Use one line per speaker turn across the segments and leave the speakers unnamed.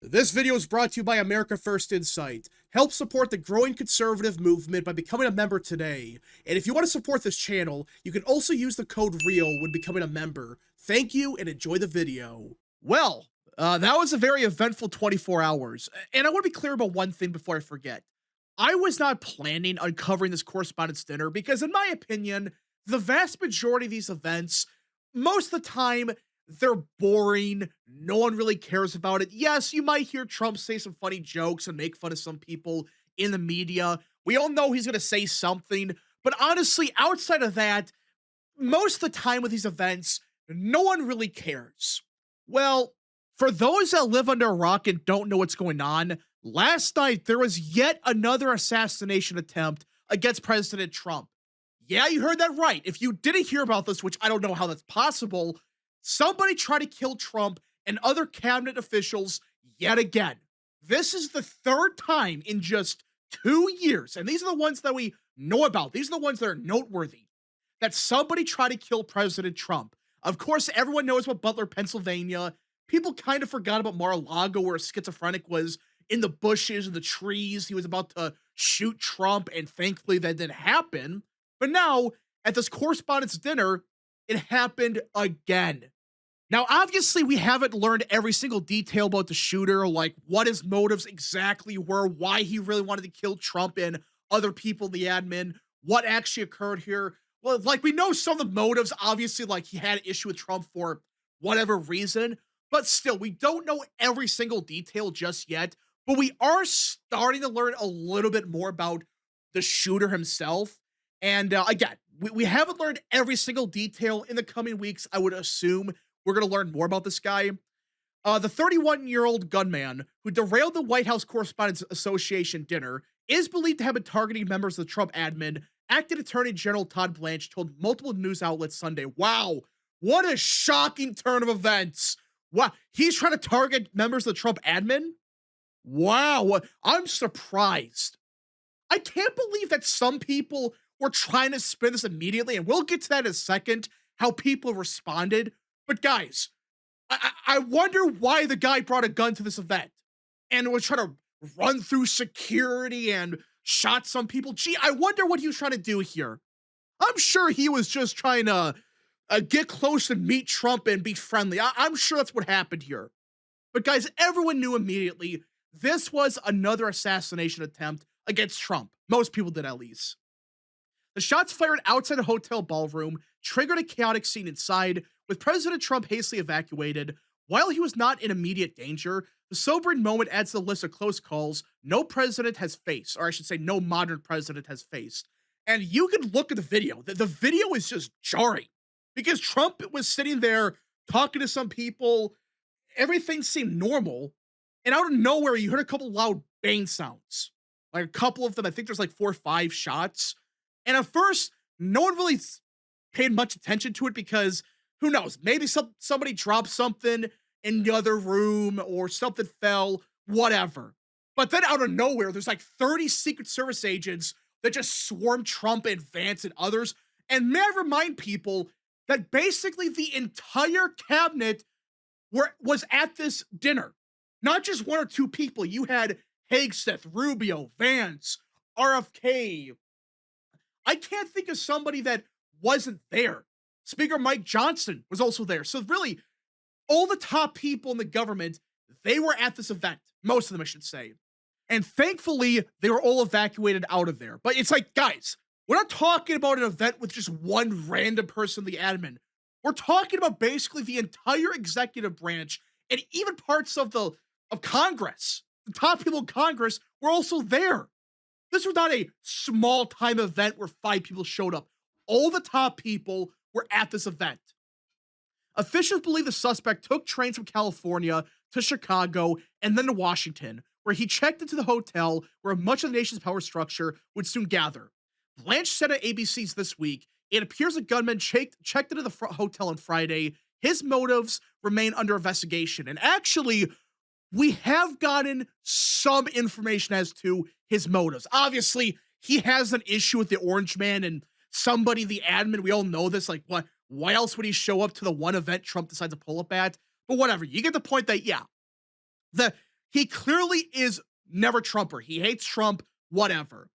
This video is brought to you by America First Insight. Help support the growing conservative movement by becoming a member today. And if you want to support this channel, you can also use the code REAL when becoming a member. Thank you and enjoy the video.
Well, that was a very eventful 24 hours. And I want to be clear about one thing before I forget. I was not planning on covering this correspondence dinner because, in my opinion, the vast majority of these events, most of the time, they're boring. No one really cares about it. Yes, you might hear Trump say some funny jokes and make fun of some people in the media. We all know he's going to say something. But honestly, outside of that, most of the time with these events, no one really cares. Well, for those that live under a rock and don't know what's going on, last night there was yet another assassination attempt against President Trump. Yeah, you heard that right. If you didn't hear about this, which I don't know how that's possible, somebody tried to kill Trump and other cabinet officials yet again. This is the third time in just 2 years, and these are the ones that we know about. These are the ones that are noteworthy, that somebody tried to kill President Trump. Of course, everyone knows about Butler, Pennsylvania. People kind of forgot about Mar-a-Lago, where a schizophrenic was in the bushes and the trees. He was about to shoot Trump, and thankfully that didn't happen. But now, at this correspondence dinner, it happened again. Now, obviously, we haven't learned every single detail about the shooter, like what his motives exactly were, why he really wanted to kill Trump and other people in the admin, what actually occurred here. Well, like, we know some of the motives, obviously, like he had an issue with Trump for whatever reason, but still, we don't know every single detail just yet. But we are starting to learn a little bit more about the shooter himself. And again, we haven't learned every single detail. In the coming weeks, I would assume we're going to learn more about this guy. The 31-year-old gunman who derailed the White House Correspondents Association dinner is believed to have been targeting members of the Trump admin. Acting Attorney General Todd Blanche told multiple news outlets Sunday, wow, what a shocking turn of events. Wow, he's trying to target members of the Trump admin? Wow, I'm surprised. I can't believe that some people were trying to spin this immediately, and we'll get to that in a second, how people responded. But guys, I wonder why the guy brought a gun to this event and was trying to run through security and shot some people. Gee, I wonder what he was trying to do here. I'm sure he was just trying to get close and meet Trump and be friendly. I'm sure that's what happened here. But guys, everyone knew immediately this was another assassination attempt against Trump. Most people did, at least. The shots fired outside a hotel ballroom triggered a chaotic scene inside, with President Trump hastily evacuated. While he was not in immediate danger, the sobering moment adds to the list of close calls no president has faced, or I should say, no modern president has faced. And you can look at the video. The video is just jarring because Trump was sitting there talking to some people. Everything seemed normal. And out of nowhere, you heard a couple loud bang sounds. Like a couple of them, I think there's like 4 or 5 shots. And at first, no one really paid much attention to it because who knows? Maybe somebody dropped something in the other room or something fell, whatever. But then out of nowhere, there's like 30 Secret Service agents that just swarm Trump and Vance and others. And may I remind people that basically the entire cabinet was at this dinner. Not just 1 or 2 people. You had Hegseth, Rubio, Vance, RFK. I can't think of somebody that wasn't there. Speaker Mike Johnson was also there. So really, all the top people in the government, they were at this event. Most of them, I should say. And thankfully, they were all evacuated out of there. But it's like, guys, we're not talking about an event with just one random person, the admin. We're talking about basically the entire executive branch and even parts of Congress. The top people in Congress were also there. This was not a small time event where 5 people showed up. All the top people were at this event. Officials believe the suspect took trains from California to Chicago and then to Washington, where he checked into the hotel where much of the nation's power structure would soon gather. Blanche said at ABC's This Week, it appears the gunman checked into the hotel on Friday. His motives remain under investigation. And actually, we have gotten some information as to his motives. Obviously, he has an issue with the Orange Man and somebody, the admin. We all know this. Like, why else would he show up to the one event Trump decides to pull up at? But whatever. You get the point that, yeah, He clearly is never Trumper. He hates Trump, whatever.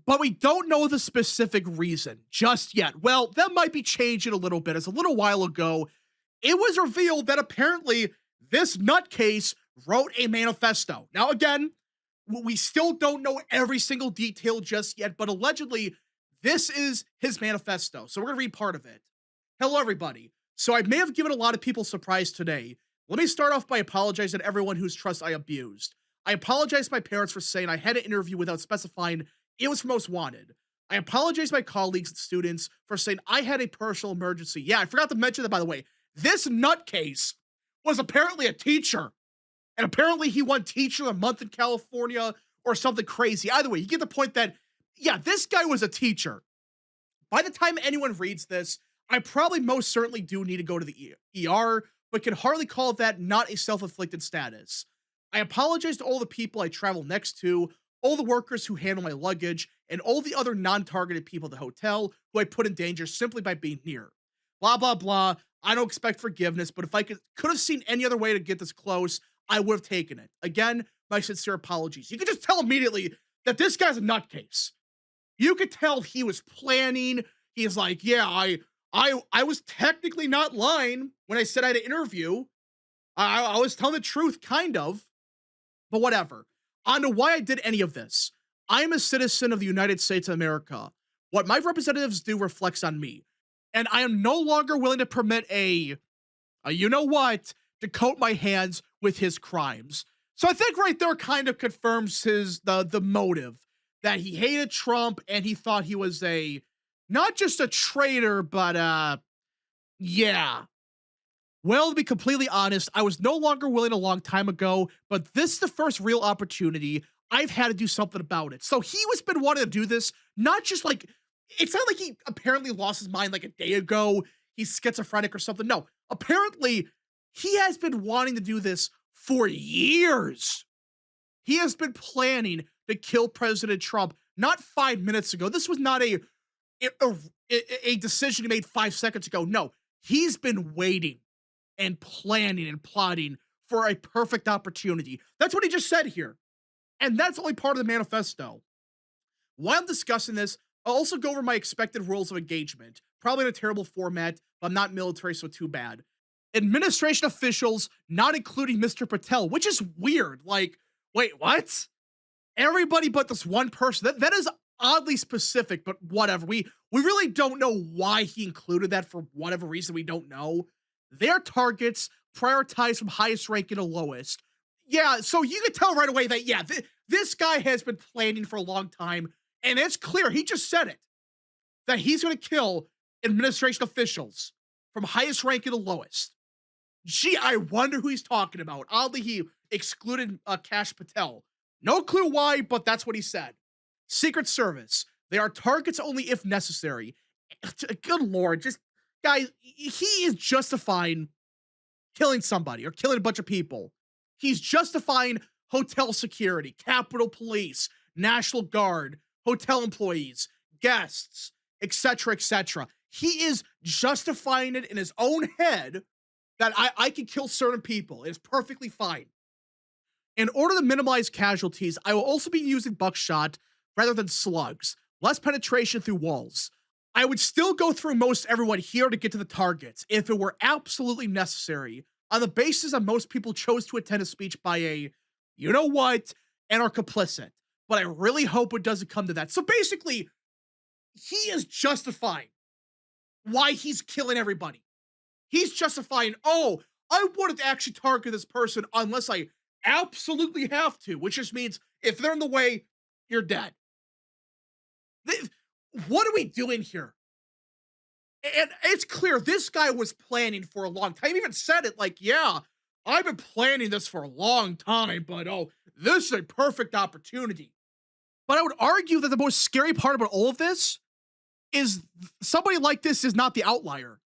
But we don't know the specific reason just yet. Well, that might be changing a little bit, as a little while ago, it was revealed that apparently this nutcase wrote a manifesto. Now, again, we still don't know every single detail just yet, but allegedly, this is his manifesto. So we're going to read part of it. Hello, everybody. So I may have given a lot of people surprise today. Let me start off by apologizing to everyone whose trust I abused. I apologize to my parents for saying I had an interview without specifying it was for Most Wanted. I apologize to my colleagues and students for saying I had a personal emergency. Yeah, I forgot to mention that, by the way. This nutcase was apparently a teacher. And apparently he won Teacher of the Month in California or something crazy. Either way, you get the point that, yeah, this guy was a teacher. By the time anyone reads this, I probably most certainly do need to go to the ER, but can hardly call that not a self-inflicted status. I apologize to all the people I travel next to, all the workers who handle my luggage, and all the other non-targeted people at the hotel who I put in danger simply by being near. Blah, blah, blah. I don't expect forgiveness, but if I could have seen any other way to get this close, I would have taken it. Again, my sincere apologies. You could just tell immediately that this guy's a nutcase. You could tell he was planning. He's like, yeah, I was technically not lying when I said I had an interview. I was telling the truth, kind of. But whatever. On to why I did any of this. I am a citizen of the United States of America. What my representatives do reflects on me. And I am no longer willing to permit a you know what, to coat my hands with his crimes. So I think right there kind of confirms the motive, that he hated Trump and he thought he was not just a traitor, but yeah. Well, to be completely honest, I was no longer willing a long time ago, but this is the first real opportunity I've had to do something about it. So he was been wanting to do this, not just like, it's not like he apparently lost his mind like a day ago. He's schizophrenic or something. No, apparently he has been wanting to do this for years. He has been planning to kill President Trump not 5 minutes ago. This was not a decision he made 5 seconds ago. No, he's been waiting and planning and plotting for a perfect opportunity. That's what he just said here. And that's only part of the manifesto. While I'm discussing this, I'll also go over my expected rules of engagement. Probably in a terrible format, but I'm not military, so too bad. Administration officials, not including Mr. Patel, which is weird. Like, wait, what? Everybody but this one person. That is oddly specific, but whatever. We really don't know why he included that for whatever reason we don't know. Their targets prioritized from highest ranking to lowest. Yeah, so you can tell right away that, yeah, this guy has been planning for a long time, and it's clear, he just said it, that he's going to kill administration officials from highest ranking to lowest. Gee, I wonder who he's talking about. Oddly, he excluded Kash Patel. No clue why, but that's what he said. Secret Service. They are targets only if necessary. Good Lord, just, guys, he is justifying killing somebody or killing a bunch of people. He's justifying hotel security, Capitol Police, National Guard, hotel employees, guests, etc., etc. He is justifying it in his own head that I can kill certain people. It's perfectly fine. In order to minimize casualties, I will also be using buckshot rather than slugs, less penetration through walls. I would still go through most everyone here to get to the targets if it were absolutely necessary, on the basis that most people chose to attend a speech by a, you know what, and are complicit. But I really hope it doesn't come to that. So basically, he is justifying why he's killing everybody. He's justifying, oh, I wouldn't actually target this person unless I absolutely have to, which just means if they're in the way, you're dead. What are we doing here? And it's clear this guy was planning for a long time. He even said it like, yeah, I've been planning this for a long time, but oh, this is a perfect opportunity. But I would argue that the most scary part about all of this is somebody like this is not the outlier.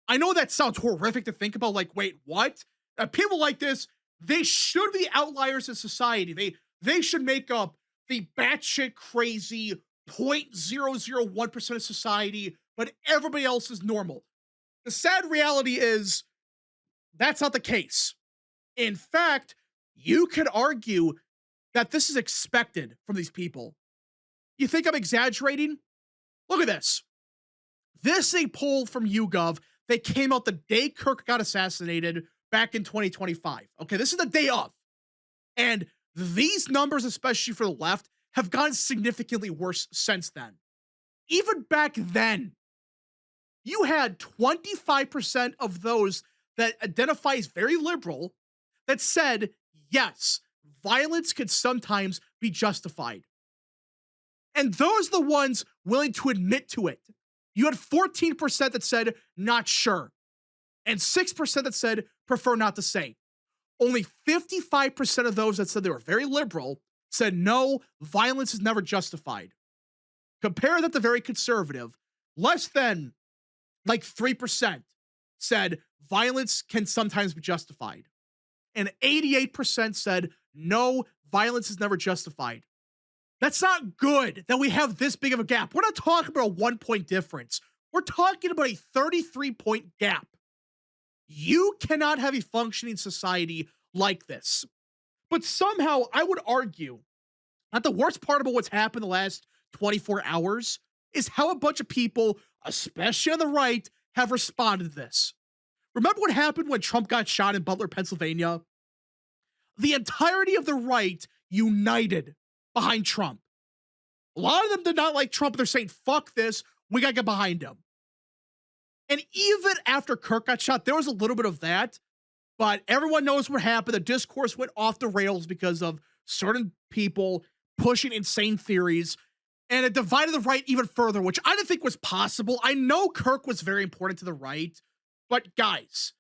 I know that sounds horrific to think about, like, wait, what? People like this, they should be outliers in society. They should make up the batshit crazy 0.001% of society, but everybody else is normal. The sad reality is that's not the case. In fact, You could argue that this is expected from these people. You think I'm exaggerating? Look at this. This is a poll from YouGov that came out the day Kirk got assassinated back in 2025. Okay, this is the day of. And these numbers, especially for the left, have gotten significantly worse since then. Even back then, you had 25% of those that identify as very liberal that said, yes, violence could sometimes be justified. And those are the ones willing to admit to it. You had 14% that said, not sure, and 6% that said, prefer not to say. Only 55% of those that said they were very liberal said, no, violence is never justified. Compare that to very conservative. Less than like 3% said violence can sometimes be justified. And 88% said, no, violence is never justified. That's not good that we have this big of a gap. We're not talking about a 1-point difference. We're talking about a 33-point gap. You cannot have a functioning society like this. But somehow, I would argue that the worst part about what's happened the last 24 hours is how a bunch of people, especially on the right, have responded to this. Remember what happened when Trump got shot in Butler, Pennsylvania? The entirety of the right united behind Trump. A lot of them did not like Trump. They're saying, fuck this. We got to get behind him. And even after Kirk got shot, there was a little bit of that. But everyone knows what happened. The discourse went off the rails because of certain people pushing insane theories. And it divided the right even further, which I didn't think was possible. I know Kirk was very important to the right. But guys,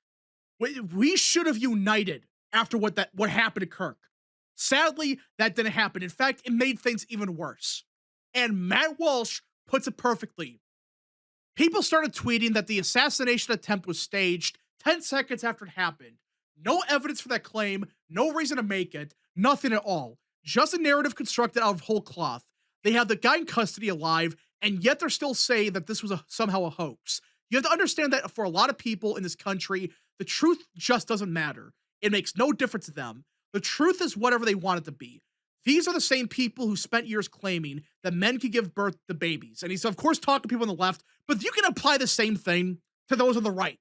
we should have united after what happened to Kirk. Sadly, that didn't happen. In fact, it made things even worse. And Matt Walsh puts it perfectly. People started tweeting that the assassination attempt was staged 10 seconds after it happened. No evidence for that claim, no reason to make it, nothing at all. Just a narrative constructed out of whole cloth. They have the guy in custody alive, and yet they're still saying that this was somehow a hoax. You have to understand that for a lot of people in this country, the truth just doesn't matter. It makes no difference to them. The truth is whatever they want it to be. These are the same people who spent years claiming that men could give birth to babies. And he's, of course, talking to people on the left, but you can apply the same thing to those on the right.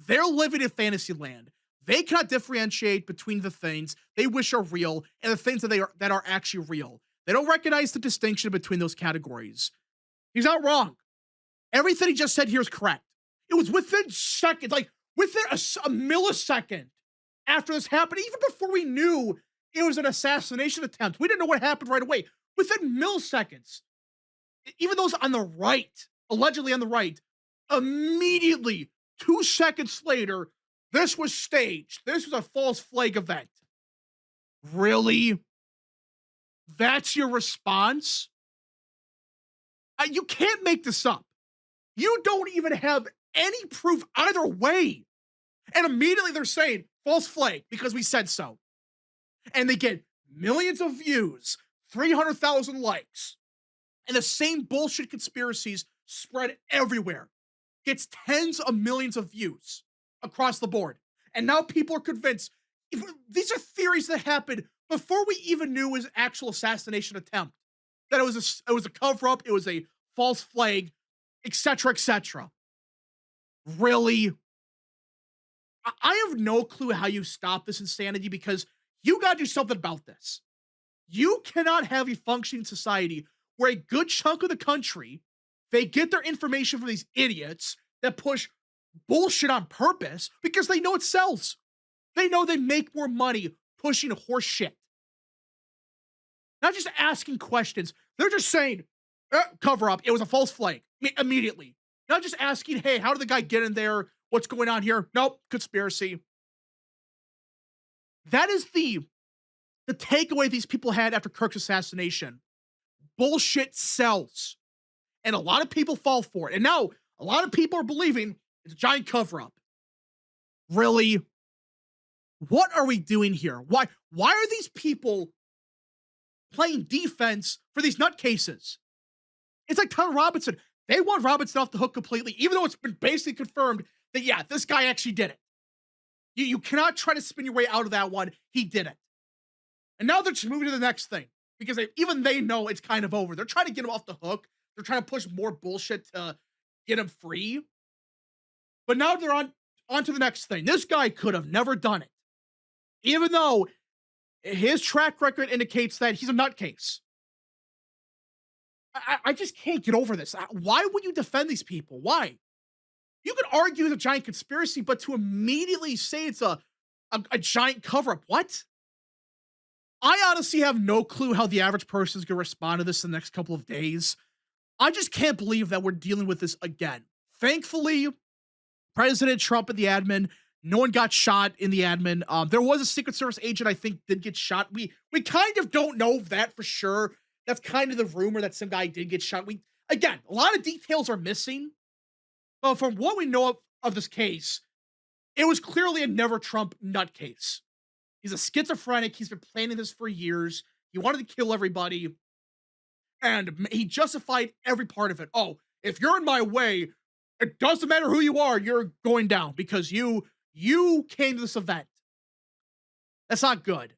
They're living in fantasy land. They cannot differentiate between the things they wish are real and the things that are actually real. They don't recognize the distinction between those categories. He's not wrong. Everything he just said here is correct. It was within seconds, like within a millisecond after this happened, even before we knew it was an assassination attempt. We didn't know what happened right away. Within milliseconds, even those on the right, allegedly on the right, immediately, 2 seconds later, this was staged. This was a false flag event. Really? That's your response? You can't make this up. You don't even have any proof either way. And immediately they're saying, false flag, because we said so. And they get millions of views, 300,000 likes. And the same bullshit conspiracies spread everywhere. Gets tens of millions of views across the board. And now people are convinced. These are theories that happened before we even knew it was an actual assassination attempt. That it was a cover-up, it was a false flag, etc., etc. Really? I have no clue how you stop this insanity because you got to do something about this. You cannot have a functioning society where a good chunk of the country, they get their information from these idiots that push bullshit on purpose because they know it sells. They know they make more money pushing horse shit. Not just asking questions. They're just saying, cover up. It was a false flag immediately. Not just asking, hey, how did the guy get in there? What's going on here? Nope, conspiracy. That is the takeaway these people had after Kirk's assassination. Bullshit sells. And a lot of people fall for it. And now a lot of people are believing it's a giant cover-up. Really? What are we doing here? Why are these people playing defense for these nutcases? It's like Tom Robinson. They want Robinson off the hook completely, even though it's been basically confirmed that, yeah, this guy actually did it. You cannot try to spin your way out of that one. He did it. And now they're just moving to the next thing because even they know it's kind of over. They're trying to get him off the hook. They're trying to push more bullshit to get him free. But now they're on to the next thing. This guy could have never done it, even though his track record indicates that he's a nutcase. I just can't get over this. Why would you defend these people? Why? You could argue it's a giant conspiracy, but to immediately say it's a giant cover up, what? I honestly have no clue how the average person is going to respond to this in the next couple of days. I just can't believe that we're dealing with this again. Thankfully, President Trump and the admin, no one got shot in the admin. There was a Secret Service agent I think did get shot. We kind of don't know that for sure. That's kind of the rumor that some guy did get shot. Again, a lot of details are missing. But from what we know of this case, it was clearly a never Trump nutcase. He's a schizophrenic. He's been planning this for years. He wanted to kill everybody. And he justified every part of it. Oh, if you're in my way, it doesn't matter who you are, you're going down because you came to this event. That's not good.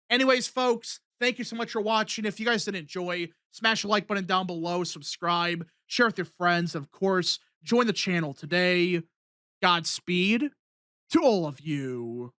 Anyways, folks, thank you so much for watching. If you guys did enjoy, smash the like button down below, subscribe, share with your friends, of course, join the channel today. Godspeed to all of you.